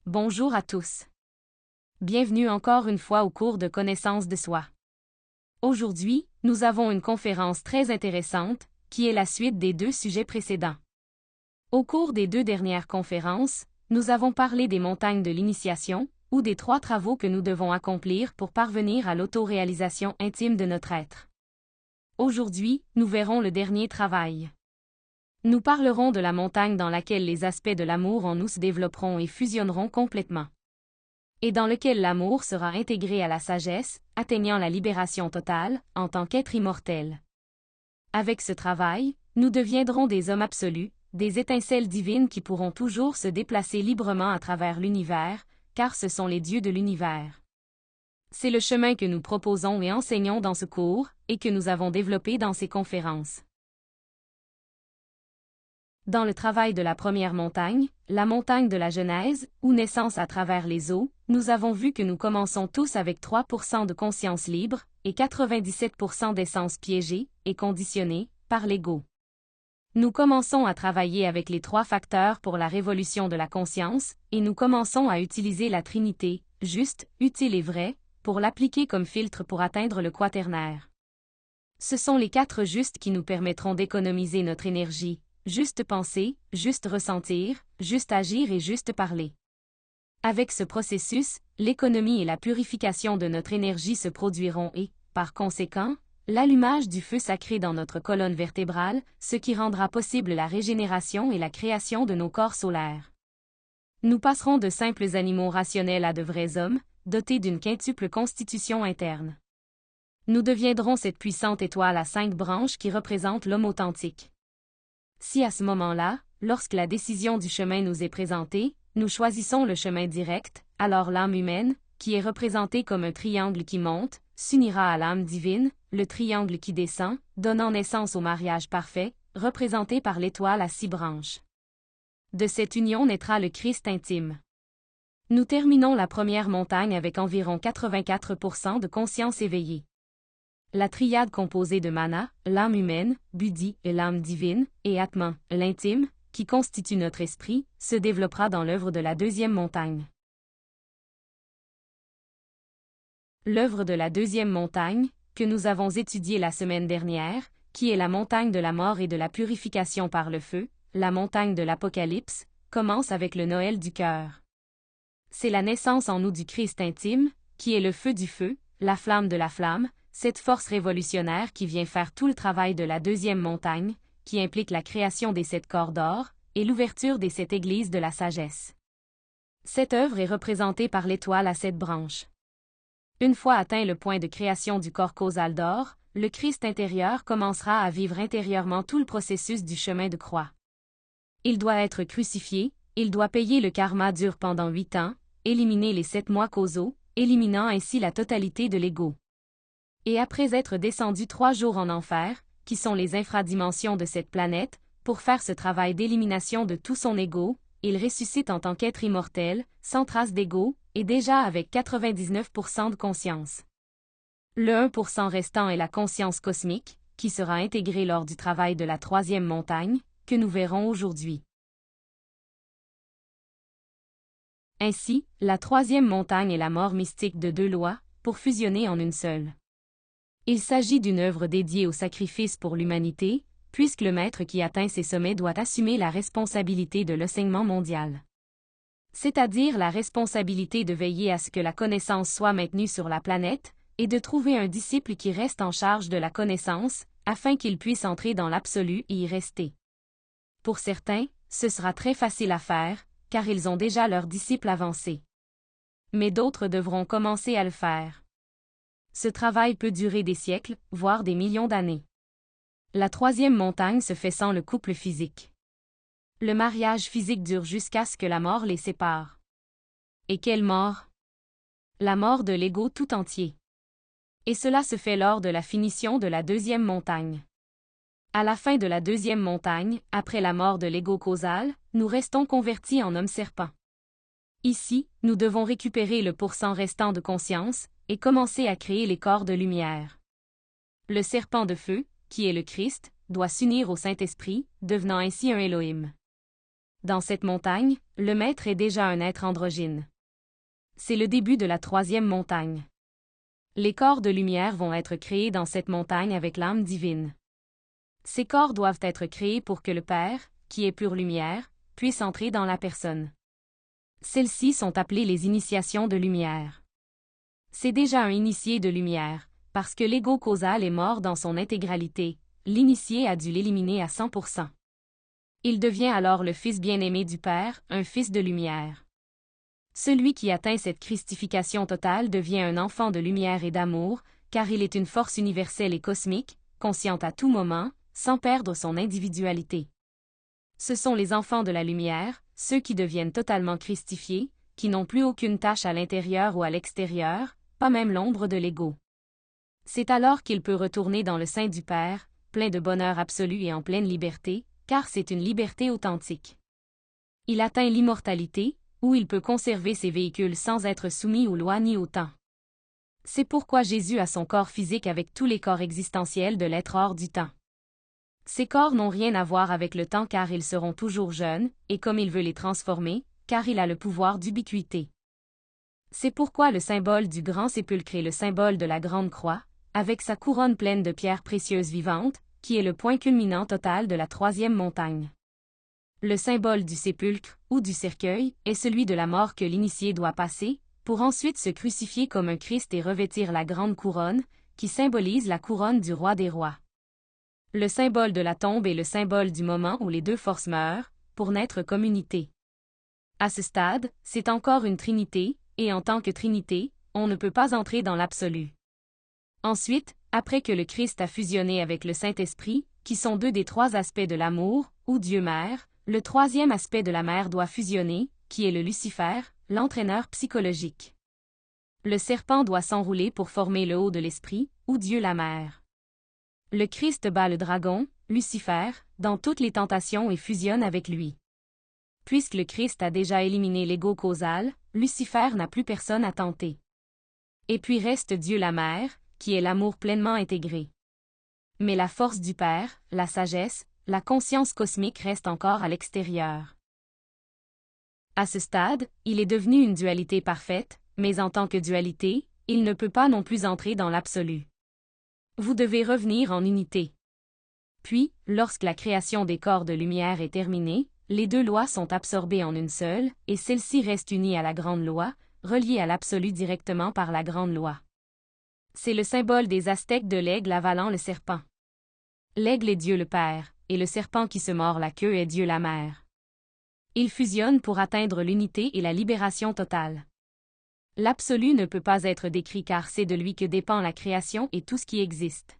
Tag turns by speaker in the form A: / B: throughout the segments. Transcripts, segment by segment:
A: Bonjour à tous. Bienvenue encore une fois au cours de connaissance de soi. Aujourd'hui, nous avons une conférence très intéressante, qui est la suite des deux sujets précédents. Au cours des deux dernières conférences, nous avons parlé des montagnes de l'initiation, ou des 3 travaux que nous devons accomplir pour parvenir à l'autoréalisation intime de notre être. Aujourd'hui, nous verrons le dernier travail. Nous parlerons de la montagne dans laquelle les aspects de l'amour en nous se développeront et fusionneront complètement. Et dans lequel l'amour sera intégré à la sagesse, atteignant la libération totale, en tant qu'être immortel. Avec ce travail, nous deviendrons des hommes absolus, des étincelles divines qui pourront toujours se déplacer librement à travers l'univers, car ce sont les dieux de l'univers. C'est le chemin que nous proposons et enseignons dans ce cours, et que nous avons développé dans ces conférences. Dans le travail de la première montagne, la montagne de la Genèse, ou naissance à travers les eaux, nous avons vu que nous commençons tous avec 3% de conscience libre, et 97% d'essence piégée, et conditionnée, par l'ego. Nous commençons à travailler avec les 3 facteurs pour la révolution de la conscience, et nous commençons à utiliser la Trinité, juste, utile et vrai, pour l'appliquer comme filtre pour atteindre le quaternaire. Ce sont les 4 justes qui nous permettront d'économiser notre énergie. Juste penser, juste ressentir, juste agir et juste parler. Avec ce processus, l'économie et la purification de notre énergie se produiront et, par conséquent, l'allumage du feu sacré dans notre colonne vertébrale, ce qui rendra possible la régénération et la création de nos corps solaires. Nous passerons de simples animaux rationnels à de vrais hommes, dotés d'une quintuple constitution interne. Nous deviendrons cette puissante étoile à 5 branches qui représente l'homme authentique. Si à ce moment-là, lorsque la décision du chemin nous est présentée, nous choisissons le chemin direct, alors l'âme humaine, qui est représentée comme un triangle qui monte, s'unira à l'âme divine, le triangle qui descend, donnant naissance au mariage parfait, représenté par l'étoile à 6 branches. De cette union naîtra le Christ intime. Nous terminons la première montagne avec environ 84% de conscience éveillée. La triade composée de Mana, l'âme humaine, Buddhi et l'âme divine, et Atman, l'intime, qui constitue notre esprit, se développera dans l'œuvre de la deuxième montagne. L'œuvre de la deuxième montagne, que nous avons étudiée la semaine dernière, qui est la montagne de la mort et de la purification par le feu, la montagne de l'Apocalypse, commence avec le Noël du cœur. C'est la naissance en nous du Christ intime, qui est le feu du feu, la flamme de la flamme, cette force révolutionnaire qui vient faire tout le travail de la deuxième montagne, qui implique la création des 7 corps d'or, et l'ouverture des 7 églises de la sagesse. Cette œuvre est représentée par l'étoile à 7 branches. Une fois atteint le point de création du corps causal d'or, le Christ intérieur commencera à vivre intérieurement tout le processus du chemin de croix. Il doit être crucifié, il doit payer le karma dur pendant 8 ans, éliminer les 7 mois causaux, éliminant ainsi la totalité de l'ego. Et après être descendu 3 jours en enfer, qui sont les infradimensions de cette planète, pour faire ce travail d'élimination de tout son ego, il ressuscite en tant qu'être immortel, sans trace d'ego, et déjà avec 99% de conscience. Le 1% restant est la conscience cosmique, qui sera intégrée lors du travail de la 3e montagne, que nous verrons aujourd'hui. Ainsi, la 3e montagne est la mort mystique de 2 lois, pour fusionner en une seule. Il s'agit d'une œuvre dédiée au sacrifice pour l'humanité, puisque le maître qui atteint ces sommets doit assumer la responsabilité de l'enseignement mondial. C'est-à-dire la responsabilité de veiller à ce que la connaissance soit maintenue sur la planète, et de trouver un disciple qui reste en charge de la connaissance, afin qu'il puisse entrer dans l'absolu et y rester. Pour certains, ce sera très facile à faire, car ils ont déjà leur disciple avancé. Mais d'autres devront commencer à le faire. Ce travail peut durer des siècles, voire des millions d'années. La 3e montagne se fait sans le couple physique. Le mariage physique dure jusqu'à ce que la mort les sépare. Et quelle mort? La mort de l'ego tout entier. Et cela se fait lors de la finition de la 2e montagne. À la fin de la 2e montagne, après la mort de l'ego causal, nous restons convertis en homme-serpent. Ici, nous devons récupérer le pourcent restant de conscience, et commencer à créer les corps de lumière. Le serpent de feu, qui est le Christ, doit s'unir au Saint-Esprit, devenant ainsi un Elohim. dans cette montagne, le Maître est déjà un être androgyne. C'est le début de la troisième montagne. Les corps de lumière vont être créés dans cette montagne avec l'âme divine. Ces corps doivent être créés pour que le Père, qui est pure lumière, puisse entrer dans la personne. Celles-ci sont appelées les initiations de lumière. C'est déjà un initié de lumière, parce que l'ego causal est mort dans son intégralité, l'initié a dû l'éliminer à 100%. Il devient alors le Fils bien-aimé du Père, un Fils de lumière. Celui qui atteint cette christification totale devient un enfant de lumière et d'amour, car il est une force universelle et cosmique, consciente à tout moment, sans perdre son individualité. Ce sont les enfants de la lumière, ceux qui deviennent totalement christifiés, qui n'ont plus aucune tâche à l'intérieur ou à l'extérieur, pas même l'ombre de l'ego. C'est alors qu'il peut retourner dans le sein du Père, plein de bonheur absolu et en pleine liberté, car c'est une liberté authentique. Il atteint l'immortalité, où il peut conserver ses véhicules sans être soumis aux lois ni au temps. C'est pourquoi Jésus a son corps physique avec tous les corps existentiels de l'être hors du temps. Ces corps n'ont rien à voir avec le temps car ils seront toujours jeunes, et comme il veut les transformer, car il a le pouvoir d'ubiquité. C'est pourquoi le symbole du grand sépulcre est le symbole de la grande croix, avec sa couronne pleine de pierres précieuses vivantes, qui est le point culminant total de la troisième montagne. Le symbole du sépulcre, ou du cercueil, est celui de la mort que l'initié doit passer, pour ensuite se crucifier comme un Christ et revêtir la grande couronne, qui symbolise la couronne du roi des rois. Le symbole de la tombe est le symbole du moment où les deux forces meurent, pour naître comme unité. À ce stade, c'est encore une trinité, et en tant que trinité, on ne peut pas entrer dans l'absolu. Ensuite, après que le Christ a fusionné avec le Saint-Esprit, qui sont deux des trois aspects de l'amour, ou Dieu-Mère, le troisième aspect de la Mère doit fusionner, qui est le Lucifer, l'entraîneur psychologique. Le serpent doit s'enrouler pour former le haut de l'Esprit, ou Dieu la Mère. Le Christ bat le dragon, Lucifer, dans toutes les tentations et fusionne avec lui. Puisque le Christ a déjà éliminé l'ego causal, Lucifer n'a plus personne à tenter. Et puis reste Dieu la Mère, qui est l'amour pleinement intégré. Mais la force du Père, la sagesse, la conscience cosmique reste encore à l'extérieur. À ce stade, il est devenu une dualité parfaite, mais en tant que dualité, il ne peut pas non plus entrer dans l'absolu. Vous devez revenir en unité. Puis, lorsque la création des corps de lumière est terminée, les deux lois sont absorbées en une seule, et celle-ci reste unie à la grande loi, reliée à l'absolu directement par la grande loi. C'est le symbole des Aztèques de l'aigle avalant le serpent. L'aigle est Dieu le Père, et le serpent qui se mord la queue est Dieu la Mère. Ils fusionnent pour atteindre l'unité et la libération totale. L'absolu ne peut pas être décrit car c'est de lui que dépend la création et tout ce qui existe.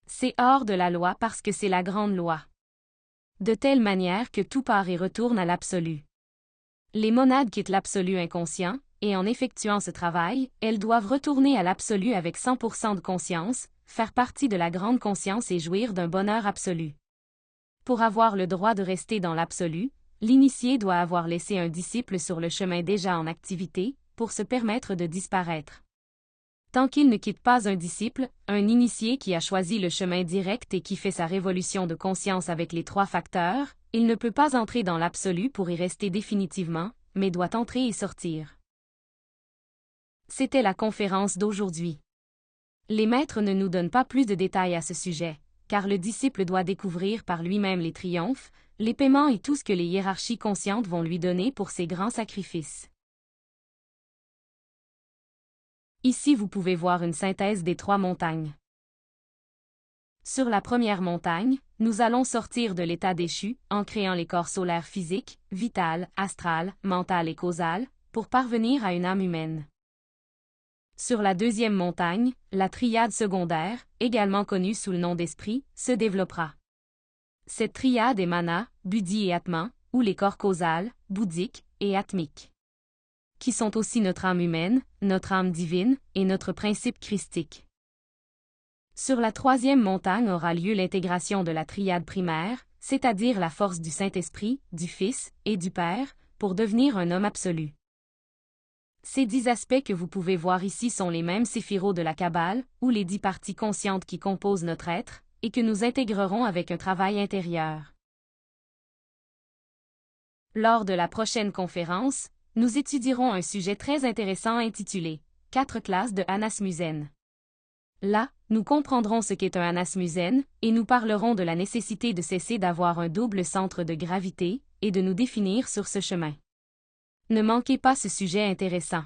A: C'est hors de la loi parce que c'est la grande loi. De telle manière que tout part et retourne à l'absolu. Les monades quittent l'absolu inconscient, et en effectuant ce travail, elles doivent retourner à l'absolu avec 100% de conscience, faire partie de la grande conscience et jouir d'un bonheur absolu. Pour avoir le droit de rester dans l'absolu, l'initié doit avoir laissé un disciple sur le chemin déjà en activité, pour se permettre de disparaître. Tant qu'il ne quitte pas un disciple, un initié qui a choisi le chemin direct et qui fait sa révolution de conscience avec les trois facteurs, il ne peut pas entrer dans l'absolu pour y rester définitivement, mais doit entrer et sortir. C'était la conférence d'aujourd'hui. Les maîtres ne nous donnent pas plus de détails à ce sujet, car le disciple doit découvrir par lui-même les triomphes, les paiements et tout ce que les hiérarchies conscientes vont lui donner pour ses grands sacrifices. Ici vous pouvez voir une synthèse des trois montagnes. Sur la première montagne, nous allons sortir de l'état déchu, en créant les corps solaires physiques, vital, astral, mental et causal, pour parvenir à une âme humaine. Sur la deuxième montagne, la triade secondaire, également connue sous le nom d'esprit, se développera. Cette triade est mana, buddhi et atman, ou les corps causal, bouddhiques et atmiques, qui sont aussi notre âme humaine, notre âme divine, et notre principe christique. Sur la troisième montagne aura lieu l'intégration de la triade primaire, c'est-à-dire la force du Saint-Esprit, du Fils et du Père, pour devenir un homme absolu. Ces 10 aspects que vous pouvez voir ici sont les mêmes séphiros de la Kabbale, ou les 10 parties conscientes qui composent notre être, et que nous intégrerons avec un travail intérieur. Lors de la prochaine conférence, nous étudierons un sujet très intéressant intitulé « 4 classes de Anasmusen ». Là, nous comprendrons ce qu'est un Anasmusen, et nous parlerons de la nécessité de cesser d'avoir un double centre de gravité, et de nous définir sur ce chemin. Ne manquez pas ce sujet intéressant.